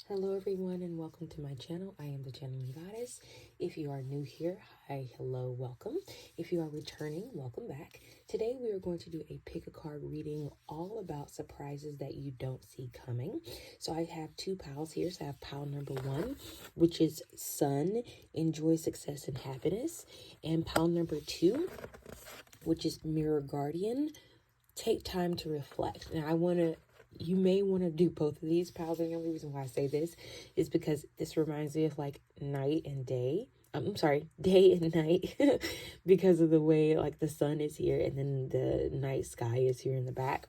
Hello everyone and welcome to my channel. I am the channeling goddess. If you are new here, hi, hello, welcome. If you are returning, welcome back. Today we are going to do a pick a card reading all about surprises that you don't see coming. So I have two piles here. So I have pile number 1, which is Sun, enjoy success and happiness. And pile number 2, which is Mirror Guardian, take time to reflect. Now you may want to do both of these piles, and the only reason why I say this is because this reminds me of like night and day. I'm sorry, day and night, because of the way like the sun is here and then the night sky is here in the back.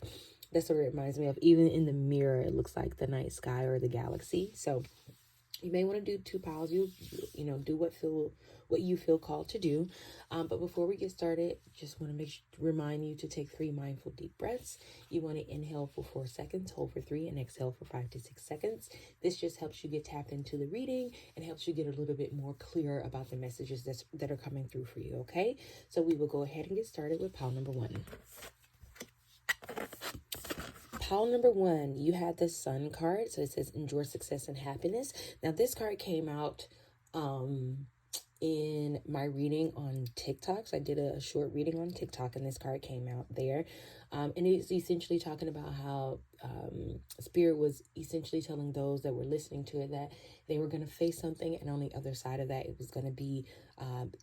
That's what it reminds me of. Even in the mirror, it looks like the night sky or the galaxy. So you may want to do two piles. You know, do what you feel called to do. But before we get started, just want to remind you to take 3 mindful deep breaths. You want to inhale for 4 seconds, hold for 3, and exhale for 5 to 6 seconds. This just helps you get tapped into the reading and helps you get a little bit more clear about the messages that are coming through for you. Okay, so we will go ahead and get started with pile number 1. Pile number 1, you had the Sun card. So it says enjoy success and happiness. Now this card came out in my reading on TikTok. So I did a short reading on TikTok and this card came out there. And it's essentially talking about how Spirit was essentially telling those that were listening to it that they were going to face something, and on the other side of that, it was going to be,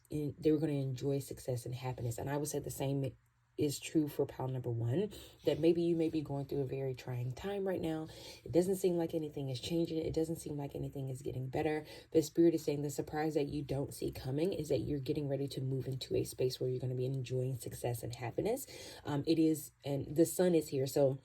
they were going to enjoy success and happiness. And I would say the same is true for pile number 1, that maybe you may be going through a very trying time right now. It doesn't seem like anything is changing. It doesn't seem like anything is getting better. But Spirit is saying the surprise that you don't see coming is that you're getting ready to move into a space where you're going to be enjoying success and happiness. It is, and the sun is here. So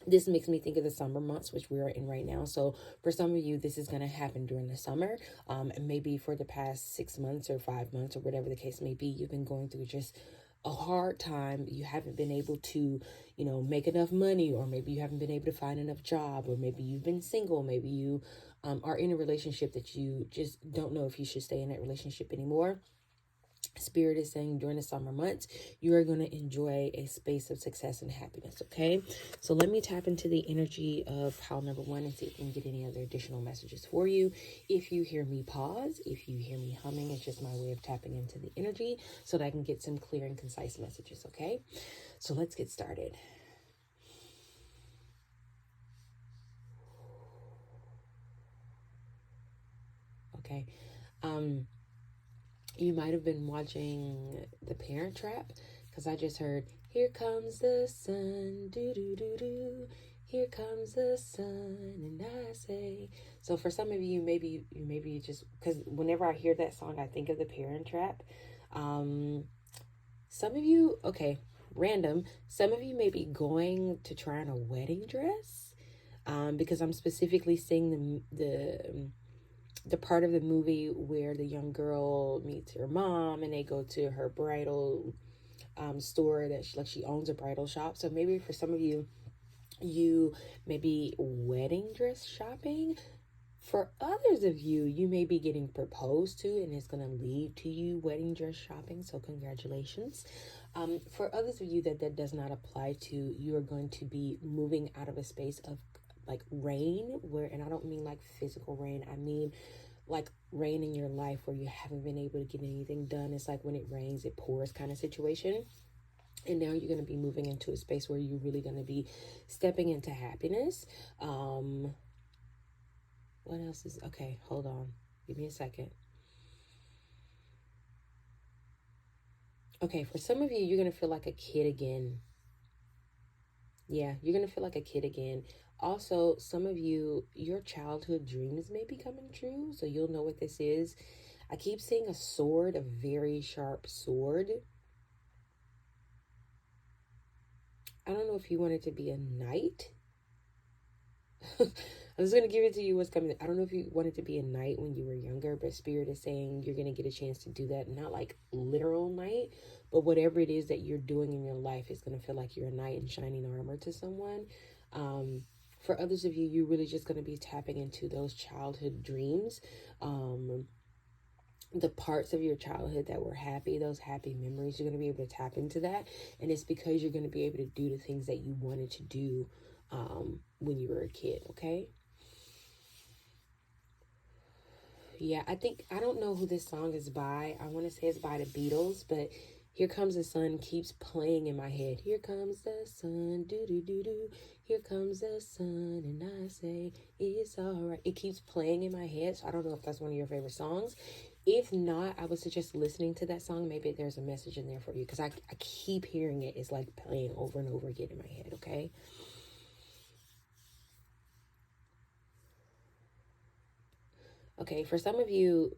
this makes me think of the summer months, which we are in right now. So for some of you, this is going to happen during the summer. And maybe for the past 6 months or 5 months or whatever the case may be, you've been going through just a hard time. You haven't been able to, make enough money, or maybe you haven't been able to find enough job, or maybe you've been single. Maybe you are in a relationship that you just don't know if you should stay in that relationship anymore. Spirit is saying during the summer months, you are going to enjoy a space of success and happiness. Okay, so let me tap into the energy of pile number 1 and see if we can get any other additional messages for you. If you hear me pause, if you hear me humming, it's just my way of tapping into the energy so that I can get some clear and concise messages. Okay, so let's get started. Okay, you might have been watching The Parent Trap, because I just heard, here comes the sun, do-do-do-do, here comes the sun, and I say. So for some of you, maybe just, because whenever I hear that song, I think of The Parent Trap. Some of you, okay, random, some of you may be going to try on a wedding dress, because I'm specifically seeing the part of the movie where the young girl meets her mom and they go to her bridal store that she owns a bridal shop. So maybe for some of you, you may be wedding dress shopping. For others of you, you may be getting proposed to and it's going to lead to you wedding dress shopping. So congratulations. For others of you that does not apply to, you are going to be moving out of a space of like rain, and I don't mean like physical rain, I mean like rain in your life where you haven't been able to get anything done. It's like when it rains, it pours kind of situation. And now you're going to be moving into a space where you're really going to be stepping into happiness. What else is, okay, hold on. Give me a second. Okay, for some of you, you're going to feel like a kid again. Yeah, you're going to feel like a kid again. Also, some of you, your childhood dreams may be coming true, so you'll know what this is. I keep seeing a sword, a very sharp sword. I don't know if you want it to be a knight. I'm just going to give it to you what's coming. I don't know if you wanted to be a knight when you were younger, but Spirit is saying you're going to get a chance to do that. Not like literal knight, but whatever it is that you're doing in your life is going to feel like you're a knight in shining armor to someone. For others of you, you're really just going to be tapping into those childhood dreams. The parts of your childhood that were happy, those happy memories, you're going to be able to tap into that. And it's because you're going to be able to do the things that you wanted to do when you were a kid, okay? Yeah, I don't know who this song is by. I want to say it's by the Beatles, but Here Comes the Sun keeps playing in my head. Here comes the sun, do do do do. Here comes the sun, and I say it's all right. It keeps playing in my head, so I don't know if that's one of your favorite songs. If not, I would suggest listening to that song. Maybe there's a message in there for you, because I keep hearing it. It's like playing over and over again in my head, okay? Okay, for some of you,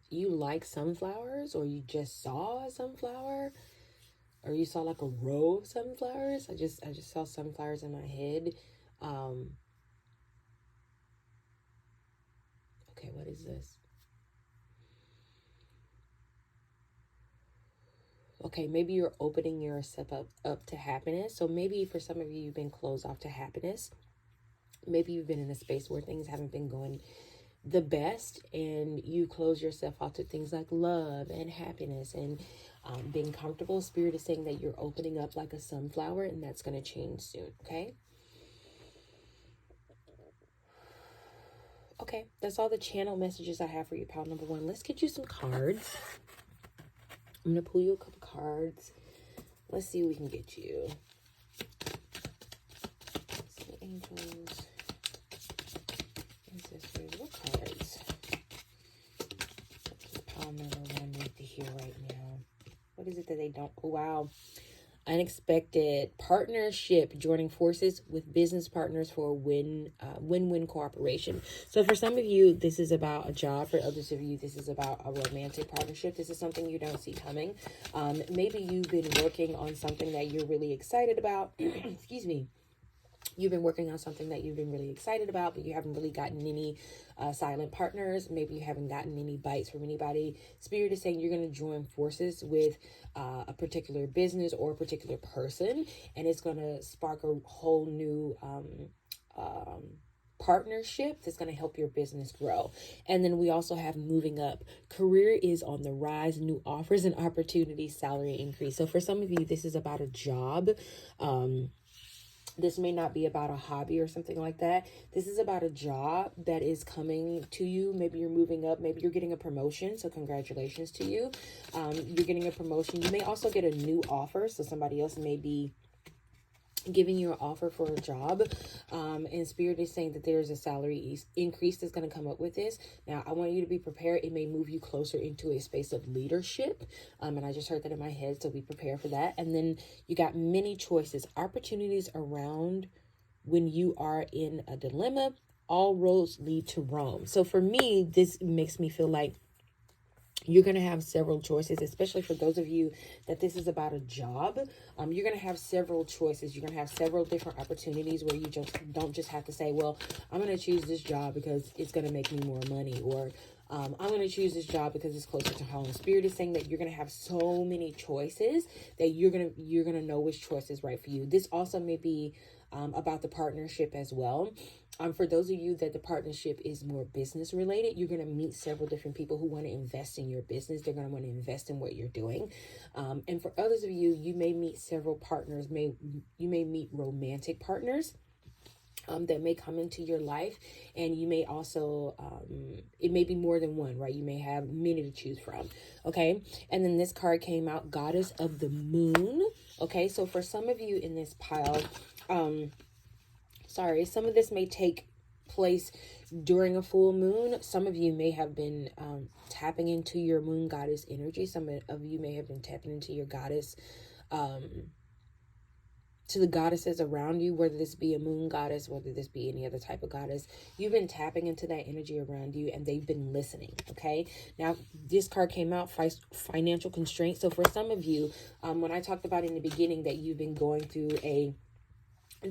you like sunflowers, or you just saw a sunflower, or you saw like a row of sunflowers. I just saw sunflowers in my head. Um, okay, what is this? Okay, maybe you're opening yourself up to happiness. So maybe for some of you, you've been closed off to happiness. Maybe you've been in a space where things haven't been going the best, and you close yourself off to things like love and happiness and being comfortable. Spirit is saying that you're opening up like a sunflower, and that's going to change soon. Okay, that's all the channel messages I have for you, pile number one. Let's get you some cards. I'm going to pull you a couple cards. Let's see what we can get you. Let's see, angels, ancestors, what cards? Pile number one need to hear right now. What is it that they don't? Oh, wow. Unexpected partnership, joining forces with business partners for a win-win cooperation. So for some of you, this is about a job. For others of you, this is about a romantic partnership. This is something you don't see coming. Maybe you've been working on something that you're really excited about. Excuse me. You've been working on something that you've been really excited about, but you haven't really gotten any silent partners. Maybe you haven't gotten any bites from anybody. Spirit is saying you're going to join forces with a particular business or a particular person, and it's going to spark a whole new partnership that's going to help your business grow. And then we also have moving up. Career is on the rise, new offers and opportunities, salary increase. So for some of you, this is about a job. This may not be about a hobby or something like that. This is about a job that is coming to you. Maybe you're moving up. Maybe you're getting a promotion. So congratulations to you. You're getting a promotion. You may also get a new offer. So somebody else may be giving you an offer for a job, and Spirit is saying that there's a salary increase that's going to come up with this. Now, I want you to be prepared. It may move you closer into a space of leadership, and I just heard that in my head, so be prepared for that. And then you got many choices, opportunities around when you are in a dilemma. All roads lead to Rome. So for me, this makes me feel like you're going to have several choices, especially for those of you that this is about a job. You're going to have several choices. You're going to have several different opportunities where you just don't just have to say, well, I'm going to choose this job because it's going to make me more money, or I'm going to choose this job because it's closer to home. Spirit is saying that you're going to have so many choices that you're going to know which choice is right for you. This also may be about the partnership as well. For those of you that the partnership is more business related, you're going to meet several different people who want to invest in your business. They're going to want to invest in what you're doing. And for others of you, you may meet several partners. You may meet romantic partners that may come into your life, and you may also it may be more than one, right? You may have many to choose from. Okay, and then this card came out, Goddess of the Moon. Okay, so for some of you in this pile, some of this may take place during a full moon. Some of you may have been tapping into your moon goddess energy. Some of you may have been tapping into your goddess, to the goddesses around you, whether this be a moon goddess, whether this be any other type of goddess. You've been tapping into that energy around you, and they've been listening. Okay, now this card came out, financial constraints. So for some of you, when I talked about in the beginning that you've been going through a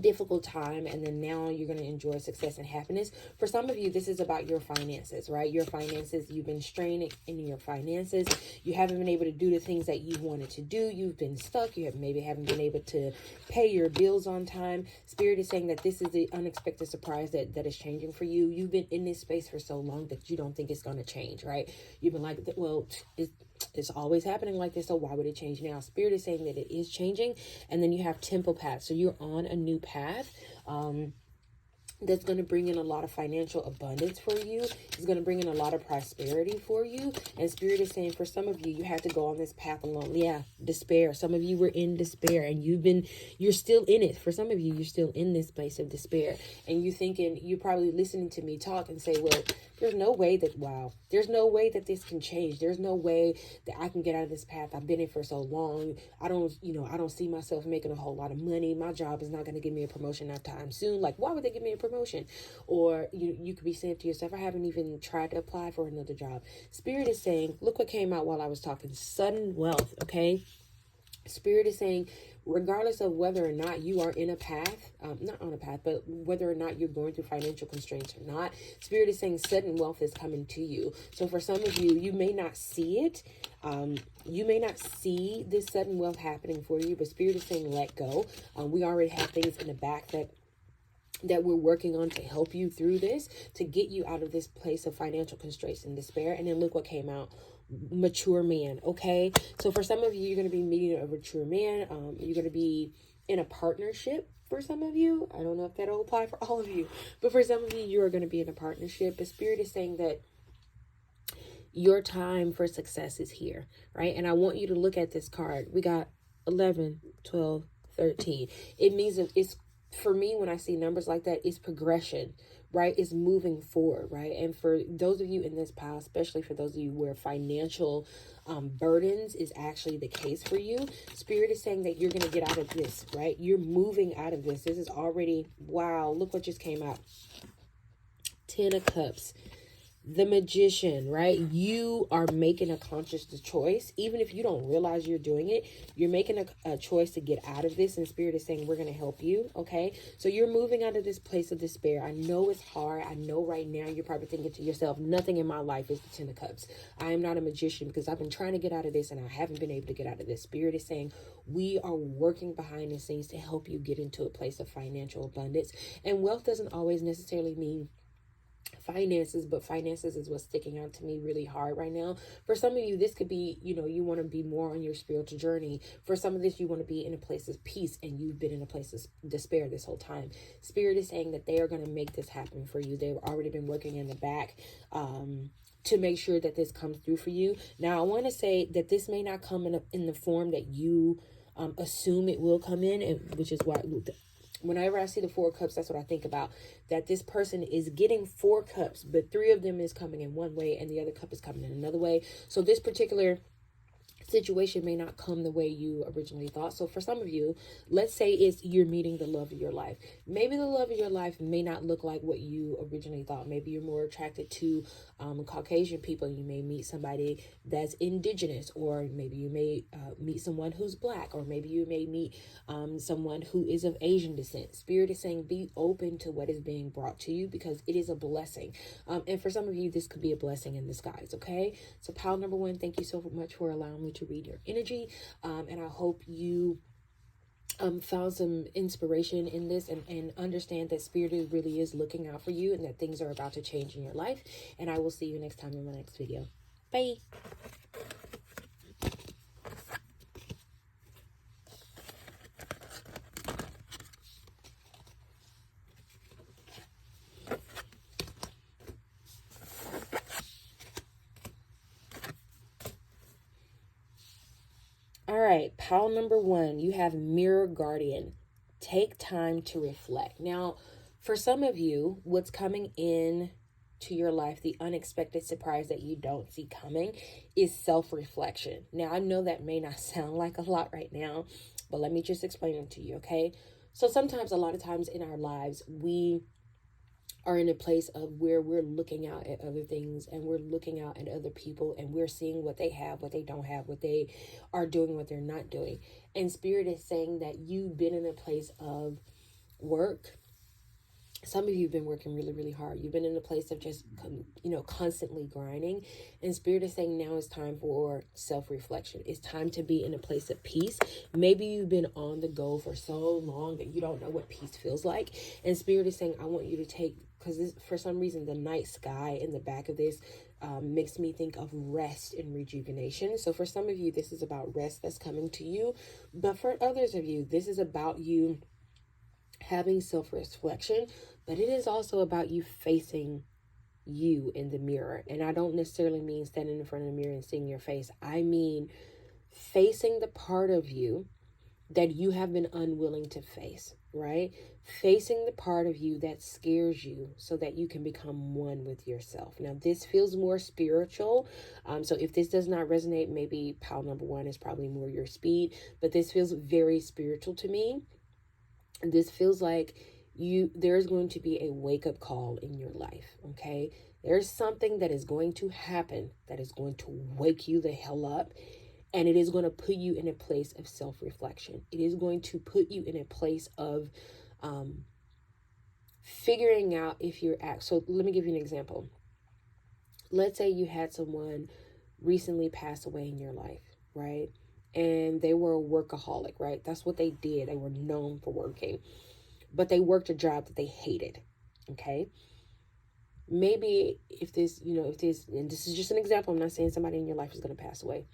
difficult time, and then now you're going to enjoy success and happiness. For some of you, this is about your finances, right? Your finances, you've been straining in your finances. You haven't been able to do the things that you wanted to do. You've been stuck. You maybe haven't been able to pay your bills on time. Spirit is saying that this is the unexpected surprise that is changing for you. You've been in this space for so long that you don't think it's going to change, right? You've been like, well, it's always happening like this, so why would it change now? Spirit is saying that it is changing. And then you have temple path. So you're on a new path. that's going to bring in a lot of financial abundance for you. It's going to bring in a lot of prosperity for you. And Spirit is saying for some of you, you had to go on this path alone. Yeah, despair. Some of you were in despair and you're still in it. For some of you, you're still in this place of despair. And you're probably listening to me talk and say, well, there's no way that this can change. There's no way that I can get out of this path. I've been in for so long. I don't see myself making a whole lot of money. My job is not going to give me a promotion anytime soon. Like, why would they give me a promotion? Or you could be saying to yourself, I haven't even tried to apply for another job. Spirit is saying, look what came out while I was talking, sudden wealth, okay? Spirit is saying, regardless of whether or not you are in a path, not on a path, but whether or not you're going through financial constraints or not, Spirit is saying sudden wealth is coming to you. So for some of you, you may not see it. You may not see this sudden wealth happening for you, but Spirit is saying, let go. We already have things in the back that we're working on to help you through this, to get you out of this place of financial constraints and despair. And then look what came out. Mature man. Okay. So for some of you, you're going to be meeting a mature man. You're going to be in a partnership. For some of you, I don't know if that'll apply for all of you, but for some of you, you are going to be in a partnership. But Spirit is saying that your time for success is here, right? And I want you to look at this card. We got 11, 12, 13. It means that it's, for me, when I see numbers like that, it's progression, right? It's moving forward, right? And for those of you in this pile, especially for those of you where financial burdens is actually the case for you, Spirit is saying that you're going to get out of this, right? You're moving out of this. This is already, wow, look what just came out. 10 of Cups. The Magician, right? You are making a conscious choice. Even if you don't realize you're doing it, you're making a choice to get out of this. And Spirit is saying, we're going to help you. Okay. So you're moving out of this place of despair. I know it's hard. I know right now you're probably thinking to yourself, nothing in my life is the 10 of Cups. I am not a magician because I've been trying to get out of this and I haven't been able to get out of this. Spirit is saying, we are working behind the scenes to help you get into a place of financial abundance. And wealth doesn't always necessarily mean finances, but finances is what's sticking out to me really hard right now. For some of you, this could be, you want to be more on your spiritual journey. For some of this, you want to be in a place of peace and you've been in a place of despair this whole time. Spirit is saying that they are going to make this happen for you. They've already been working in the back to make sure that this comes through for you. Now, I want to say that this may not come in the form that you assume it will come in, and which is why whenever I see the 4 cups, that's what I think about. That this person is getting 4 cups, but 3 of them is coming in one way and the other cup is coming in another way. So this particular situation may not come the way you originally thought. So for some of you, let's say you're meeting the love of your life. Maybe the love of your life may not look like what you originally thought. Maybe you're more attracted to Caucasian people. You may meet somebody that's indigenous, or maybe you may meet someone who's Black, or maybe you may meet someone who is of Asian descent. Spirit is saying, be open to what is being brought to you because it is a blessing. And for some of you, this could be a blessing in disguise. Okay. So pile number 1, thank you so much for allowing me to read your energy, and I hope you found some inspiration in this and understand that Spirit really is looking out for you and that things are about to change in your life. And I will see you next time in my next video. Bye. All right, pile number 1, you have Mirror Guardian. Take time to reflect. Now, for some of you, what's coming in to your life, the unexpected surprise that you don't see coming, is self-reflection. Now, I know that may not sound like a lot right now, but let me just explain it to you, okay? So sometimes, a lot of times in our lives, we are in a place of where we're looking out at other things and we're looking out at other people and we're seeing what they have, what they don't have, what they are doing, what they're not doing. And Spirit is saying that you've been in a place of work. Some of you have been working really, really hard. You've been in a place of just, constantly grinding. And Spirit is saying now it's time for self-reflection. It's time to be in a place of peace. Maybe you've been on the go for so long that you don't know what peace feels like. And Spirit is saying, I want you to take, because for some reason, the night sky in the back of this makes me think of rest and rejuvenation. So for some of you, this is about rest that's coming to you. But for others of you, this is about you having self-reflection, but it is also about you facing you in the mirror. And I don't necessarily mean standing in front of the mirror and seeing your face. I mean facing the part of you that you have been unwilling to face, right? Facing the part of you that scares you so that you can become one with yourself. Now, this feels more spiritual. So if this does not resonate, maybe pile number one is probably more your speed, but this feels very spiritual to me. This feels like there's going to be a wake-up call in your life, okay? There's something that is going to happen that is going to wake you the hell up, and it is going to put you in a place of self-reflection. It is going to put you in a place of figuring out if you're so let me give you an example. Let's say you had someone recently pass away in your life, right? And they were a workaholic, right? That's what they did. They were known for working, but they worked a job that they hated, okay? Maybe if this, and this is just an example, I'm not saying somebody in your life is going to pass away,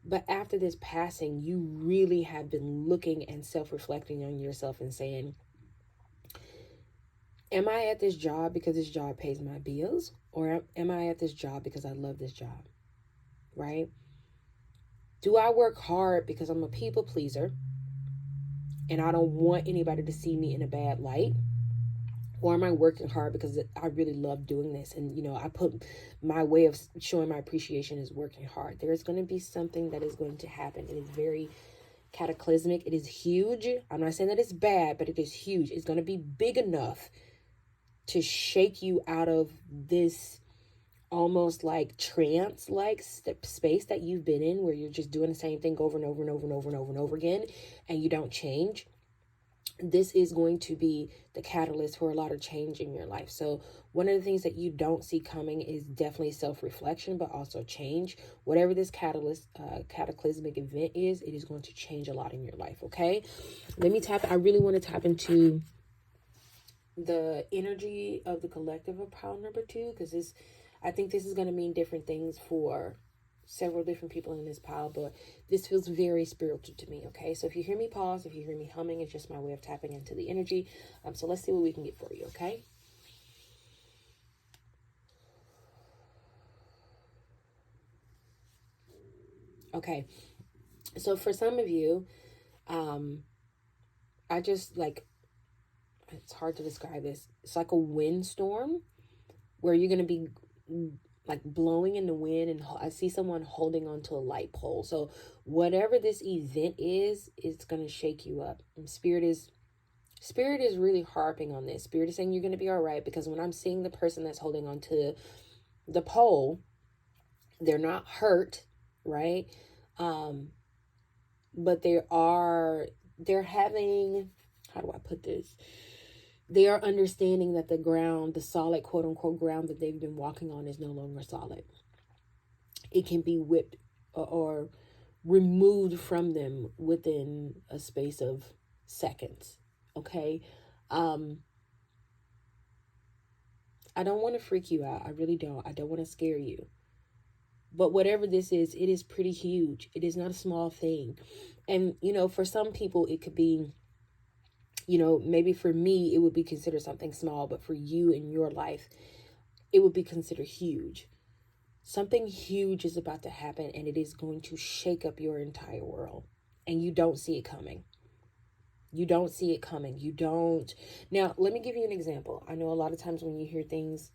but after this passing, you really have been looking and self-reflecting on yourself and saying, am I at this job because this job pays my bills? Or am I at this job because I love this job, right? Do I work hard because I'm a people pleaser and I don't want anybody to see me in a bad light? Or am I working hard because I really love doing this? And, I put my way of showing my appreciation is working hard. There's going to be something that is going to happen. It is very cataclysmic. It is huge. I'm not saying that it's bad, but it is huge. It's going to be big enough to shake you out of this almost like trance-like space that you've been in, where you're just doing the same thing over and over and over and over and over and over again, and you don't change. This is going to be the catalyst for a lot of change in your life. So one of the things that you don't see coming is definitely self-reflection, but also change. Whatever this cataclysmic event is, it is going to change a lot in your life, okay? I really want to tap into the energy of the collective of pile number two, because I think this is going to mean different things for several different people in this pile, but this feels very spiritual to me, okay? So if you hear me pause, if you hear me humming, it's just my way of tapping into the energy. So let's see what we can get for you, okay? Okay, so for some of you, I just it's hard to describe this. It's like a windstorm where you're going to be like blowing in the wind, and I see someone holding onto a light pole. So whatever this event is, it's going to shake you up. And Spirit is really harping on this. Spirit is saying you're going to be all right, because when I'm seeing the person that's holding onto the pole, they're not hurt, right? But they're having, how do I put this? They are understanding that the ground, the solid, quote unquote, ground that they've been walking on is no longer solid. It can be whipped or removed from them within a space of seconds. Okay. I don't want to freak you out. I really don't. I don't want to scare you. But whatever this is, it is pretty huge. It is not a small thing. And, for some people, it could be, maybe for me, it would be considered something small, but for you in your life, it would be considered huge. Something huge is about to happen, and it is going to shake up your entire world, and you don't see it coming. You don't see it coming. You don't. Now, let me give you an example. I know a lot of times when you hear things,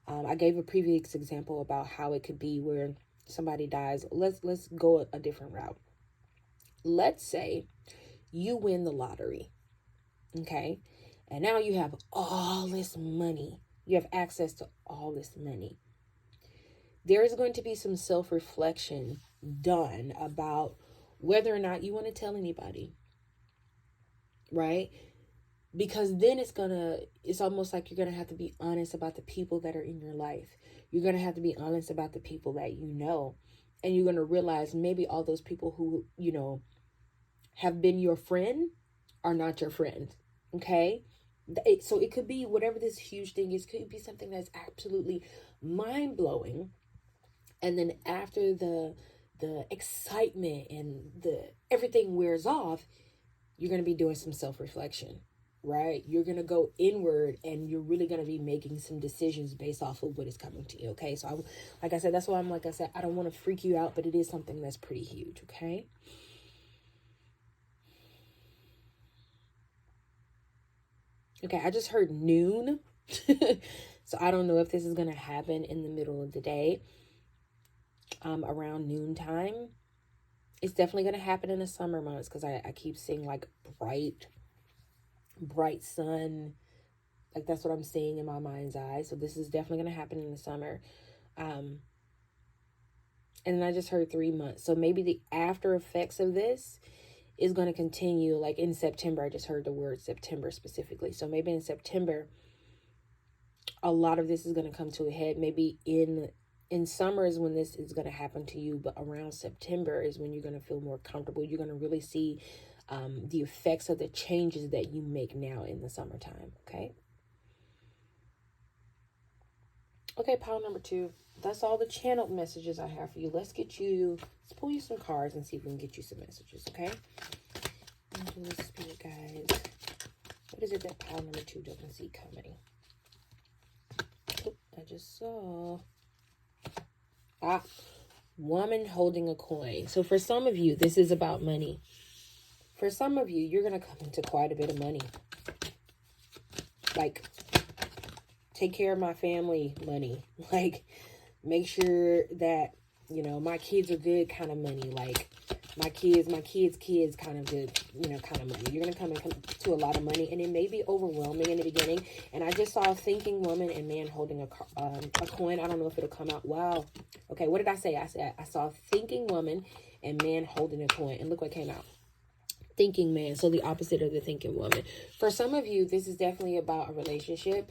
I gave a previous example about how it could be where somebody dies. Let's go a different route. Let's say you win the lottery. Okay. And now you have all this money. You have access to all this money. There is going to be some self-reflection done about whether or not you want to tell anybody. Right? Because then it's almost like you're going to have to be honest about the people that are in your life. You're going to have to be honest about the people that you know. And you're going to realize maybe all those people who, have been your friend are not your friend. Okay. So it could be whatever this huge thing is, could be something that's absolutely mind blowing. And then after the excitement and everything wears off, you're going to be doing some self-reflection. right? You're going to go inward, and you're really going to be making some decisions based off of what is coming to you, okay? So, like I said, that's why like I said, I don't want to freak you out, but it is something that's pretty huge, okay? Okay, I just heard noon. So I don't know if this is going to happen in the middle of the day, around noontime. It's definitely going to happen in the summer months, because I keep seeing like bright sun. Like, that's what I'm seeing in my mind's eye. So this is definitely going to happen in the summer. And then I just heard 3 months. So maybe the after effects of this is going to continue like in September. I just heard the word September specifically. So maybe in September, a lot of this is going to come to a head. Maybe in summer is when this is going to happen to you, but around September is when you're going to feel more comfortable. You're going to really see the effects of the changes that you make now in the summertime. Okay, pile number 2. That's all the channeled messages I have for you. Let's pull you some cards and see if we can get you some messages, okay? Spirit guides. What is it that pile number 2 doesn't see coming? Oh, I just saw. Woman holding a coin. So for some of you, this is about money. For some of you, you're going to come into quite a bit of money. Like, take care of my family money. Like, make sure that, my kids are good kind of money. Like, my kids kind of good, kind of money. You're going to come into a lot of money, and it may be overwhelming in the beginning. And I just saw a thinking woman and man holding a coin. I don't know if it'll come out. Wow. Okay, what did I say? I saw a thinking woman and man holding a coin. And look what came out. Thinking man. So the opposite of the thinking woman. For some of you, this is definitely about a relationship.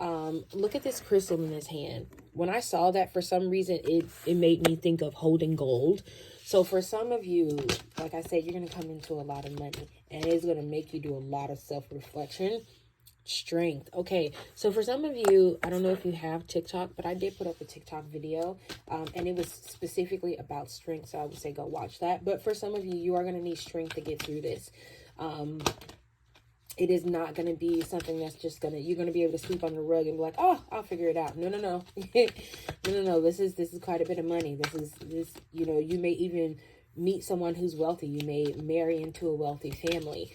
Look at this crystal in his hand. When I saw that, for some reason, it made me think of holding gold. So for some of you, like I said, you're going to come into a lot of money, and it's going to make you do a lot of self-reflection. Strength. Okay, so for some of you, I don't know if you have TikTok, but I did put up a TikTok video, and it was specifically about strength, so I would say go watch that. But for some of you, you are going to need strength to get through this. It is not going to be something that's just you're going to be able to sweep on the rug and be like, oh, I'll figure it out. No. No. This is quite a bit of money. You may even meet someone who's wealthy. You may marry into a wealthy family.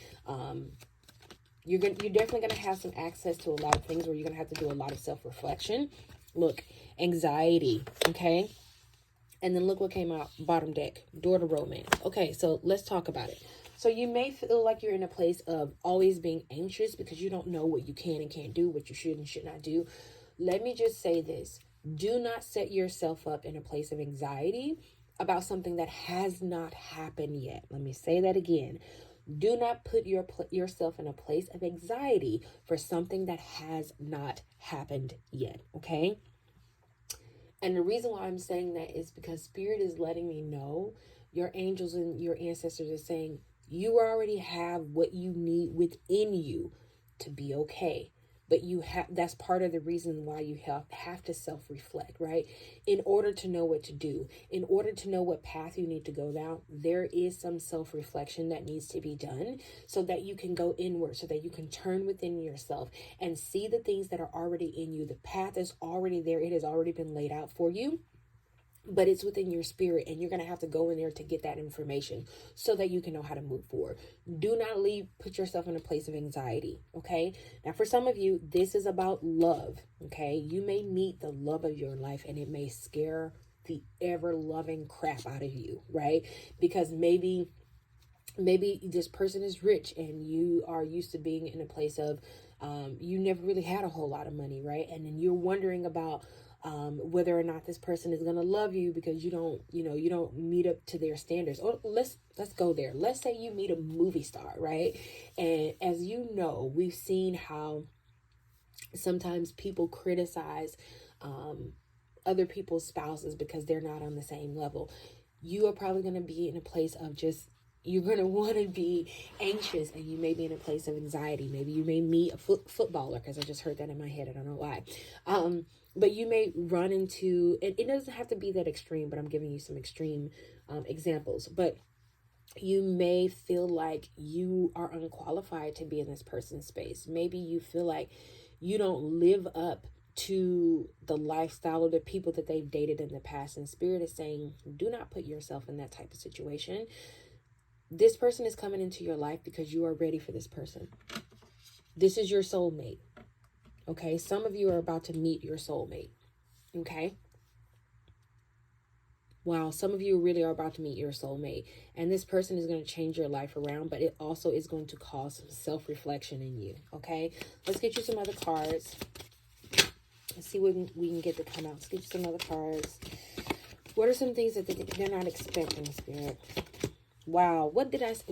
You're definitely going to have some access to a lot of things where you're going to have to do a lot of self-reflection. Look, anxiety, okay? And then look what came out, bottom deck, door to romance. Okay, so let's talk about it. So you may feel like you're in a place of always being anxious because you don't know what you can and can't do, what you should and should not do. Let me just say this. Do not set yourself up in a place of anxiety about something that has not happened yet. Let me say that again. Do not put yourself in a place of anxiety for something that has not happened yet, okay? And the reason why I'm saying that is because Spirit is letting me know, your angels and your ancestors are saying, you already have what you need within you to be okay. But that's part of the reason why you have to self-reflect, right? In order to know what to do, in order to know what path you need to go down, there is some self-reflection that needs to be done so that you can go inward, so that you can turn within yourself and see the things that are already in you. The path is already there. It has already been laid out for you. But it's within your spirit, and you're going to have to go in there to get that information so that you can know how to move forward. Do not put yourself in a place of anxiety, okay? Now, for some of you, this is about love, okay? You may meet the love of your life, and it may scare the ever-loving crap out of you, right? Because maybe this person is rich, and you are used to being in a place of, you never really had a whole lot of money, right? And then you're wondering about whether or not this person is going to love you because you don't meet up to their standards. Or let's go there. Let's say you meet a movie star, right? And as you know, we've seen how sometimes people criticize other people's spouses because they're not on the same level. You are probably going to be in a place of you're going to want to be anxious, and you may be in a place of anxiety. Maybe you may meet a footballer, because I just heard that in my head. I don't know why. But you may run into, and it doesn't have to be that extreme, but I'm giving you some extreme examples. But You may feel like you are unqualified to be in this person's space. Maybe you feel like you don't live up to the lifestyle of the people that they've dated in the past. And Spirit is saying, do not put yourself in that type of situation. This person is coming into your life because you are ready for this person. This is your soulmate. Okay. Some of you are about to meet your soulmate. Okay. Wow, some of you really are about to meet your soulmate, and this person is going to change your life around, but it also is going to cause some self-reflection in you, okay? Let's get you some other cards. Let's see what we can get to come out. Let's get you some other cards. What are some things that they're not expecting, Spirit? Wow, what did I say?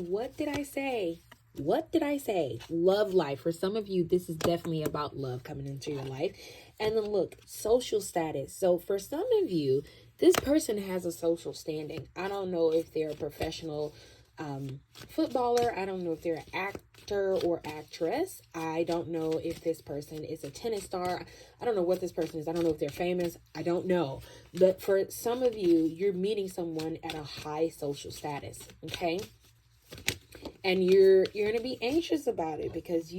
What did I say? Love life. For some of you, this is definitely about love coming into your life. And then look, social status. So for some of you, this person has a social standing. I don't know if they're a professional footballer. I don't know if they're an actor or actress. I don't know if this person is a tennis star. I don't know what this person is. I don't know if they're famous. I don't know. But for some of you, you're meeting someone at a high social status, okay? And you're going to be anxious about it because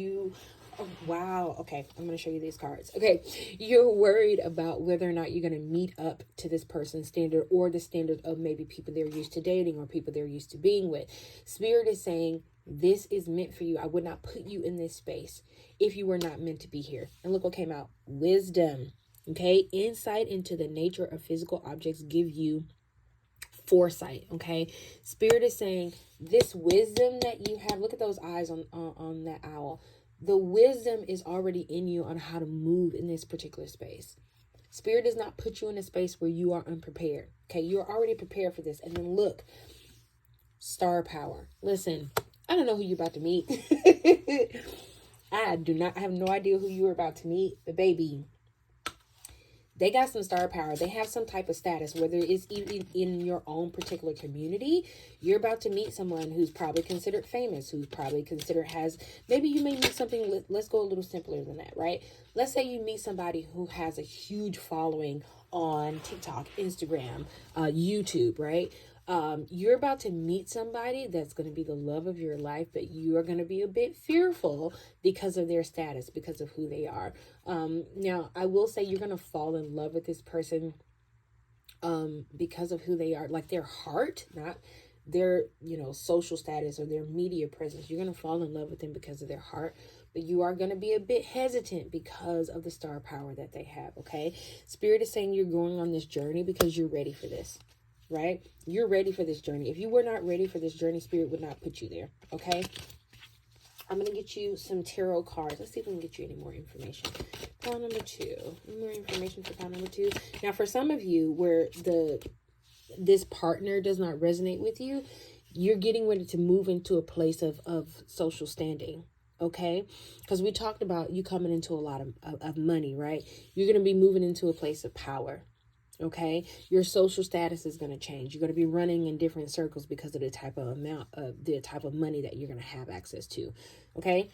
oh, wow. Okay, I'm going to show you these cards. Okay, you're worried about whether or not you're going to meet up to this person's standard or the standard of maybe people they're used to dating or people they're used to being with. Spirit is saying, this is meant for you. I would not put you in this space if you were not meant to be here. And look what came out. Wisdom. Okay, insight into the nature of physical objects give you foresight. Okay, Spirit is saying this wisdom that you have, look at those eyes on that owl. The wisdom is already in you on how to move in this particular space. Spirit does not put you in a space where you are unprepared. Okay, you're already prepared for this. And then look, star power. Listen, I don't know who you're about to meet. I have no idea who you're about to meet, but baby, they got some star power. They have some type of status, whether it's even in your own particular community. You're about to meet someone who's probably considered famous, who's probably considered maybe you may meet something, let's go a little simpler than that, right? Let's say you meet somebody who has a huge following on TikTok, Instagram, YouTube, right? You're about to meet somebody that's going to be the love of your life, but you are going to be a bit fearful because of their status, because of who they are. Now, I will say you're going to fall in love with this person because of who they are, like their heart, not their, social status or their media presence. You're going to fall in love with them because of their heart, but you are going to be a bit hesitant because of the star power that they have, okay? Spirit is saying you're going on this journey because you're ready for this. Right? You're ready for this journey. If you were not ready for this journey, Spirit would not put you there. Okay? I'm going to get you some tarot cards. Let's see if we can get you any more information. Pile number 2. More information for pile number 2. Now, for some of you where this partner does not resonate with you, you're getting ready to move into a place of social standing. Okay? Because we talked about you coming into a lot of money, right? You're going to be moving into a place of power. Okay, your social status is going to change. You're going to be running in different circles because of the type of money that you're going to have access to. Okay,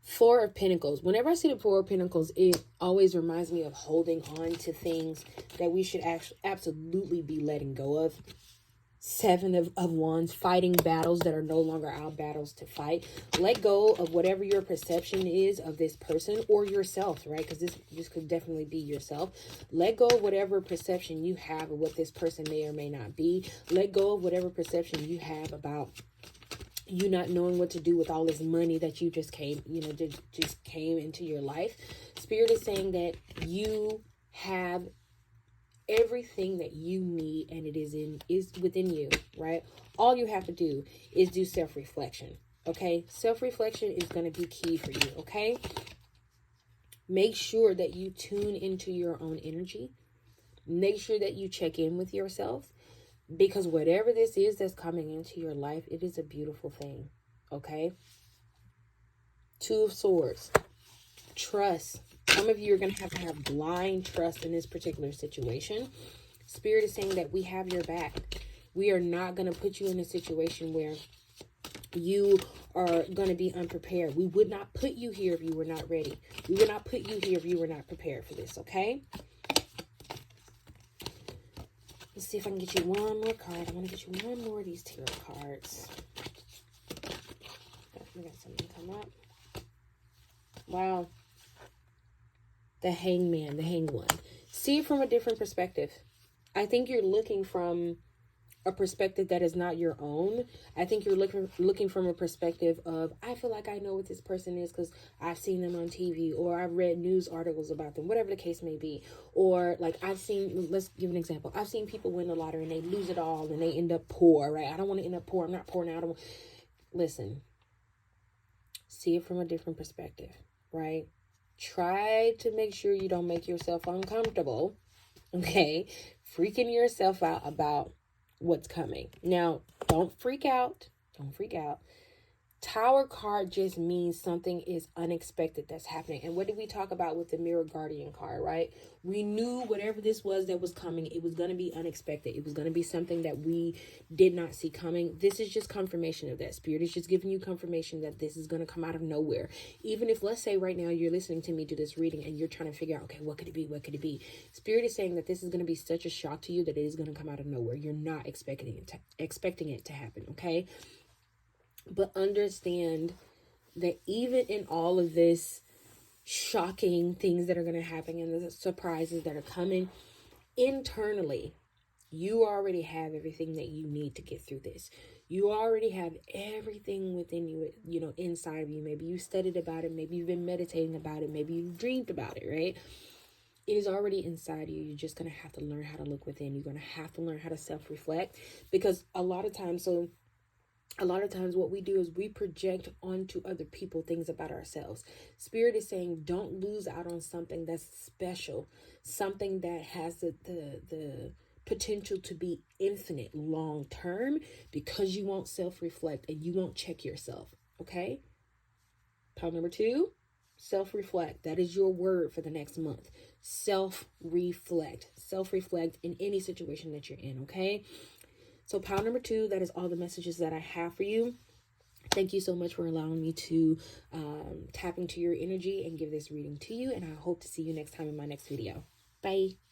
4 of Pentacles. Whenever I see the 4 of Pentacles, it always reminds me of holding on to things that we should absolutely be letting go of. 7 of Wands, fighting battles that are no longer our battles to fight. Let go of whatever your perception is of this person or yourself, right? Because this could definitely be yourself. Let go of whatever perception you have of what this person may or may not be. Let go of whatever perception you have about you not knowing what to do with all this money that you just came into your life. Spirit is saying that you have everything that you need, and it is within you, right? All you have to do is do self-reflection. Okay, self-reflection is going to be key for you. Okay, make sure that you tune into your own energy. Make sure that you check in with yourself, because whatever this is that's coming into your life, it is a beautiful thing. Okay, 2 of Swords, trust. Some of you are going to have blind trust in this particular situation. Spirit is saying that we have your back. We are not going to put you in a situation where you are going to be unprepared. We would not put you here if you were not ready. We would not put you here if you were not prepared for this, okay? Let's see if I can get you one more card. I want to get you one more of these tarot cards. We got something come up. Wow. The Hangman, the Hanged One. See it from a different perspective. I think you're looking from a perspective that is not your own. I think you're looking from a perspective of, I feel like I know what this person is because I've seen them on TV, or I've read news articles about them, whatever the case may be. Or like I've seen, let's give an example. I've seen people win the lottery and they lose it all and they end up poor, right? I don't want to end up poor. I'm not poor now. Listen, see it from a different perspective, right? Try to make sure you don't make yourself uncomfortable, okay? Freaking yourself out about what's coming. Now, don't freak out. Don't freak out. Tower card just means something is unexpected that's happening. And what did we talk about with the Mirror Guardian card, right? We knew whatever this was that was coming, it was going to be unexpected. It was going to be something that we did not see coming. This is just confirmation of that. Spirit is just giving you confirmation that this is going to come out of nowhere. Even if, let's say right now you're listening to me do this reading and you're trying to figure out, okay, what could it be? What could it be? Spirit is saying that this is going to be such a shock to you that it is going to come out of nowhere. You're not expecting it to happen, okay? But understand that even in all of this shocking things that are going to happen and the surprises that are coming, internally, you already have everything that you need to get through this. You already have everything within you, you know, inside of you. Maybe you studied about it. Maybe you've been meditating about it. Maybe you've dreamed about it, right? It is already inside you. You're just going to have to learn how to look within. You're going to have to learn how to self-reflect, because a lot of times what we do is we project onto other people things about ourselves. Spirit is saying, don't lose out on something that's special, something that has the potential to be infinite long term, because you won't self-reflect and you won't check yourself. Okay? Pile number 2, self-reflect. That is your word for the next month. Self-reflect. Self-reflect in any situation that you're in. Okay? So pile number 2, that is all the messages that I have for you. Thank you so much for allowing me to tap into your energy and give this reading to you. And I hope to see you next time in my next video. Bye.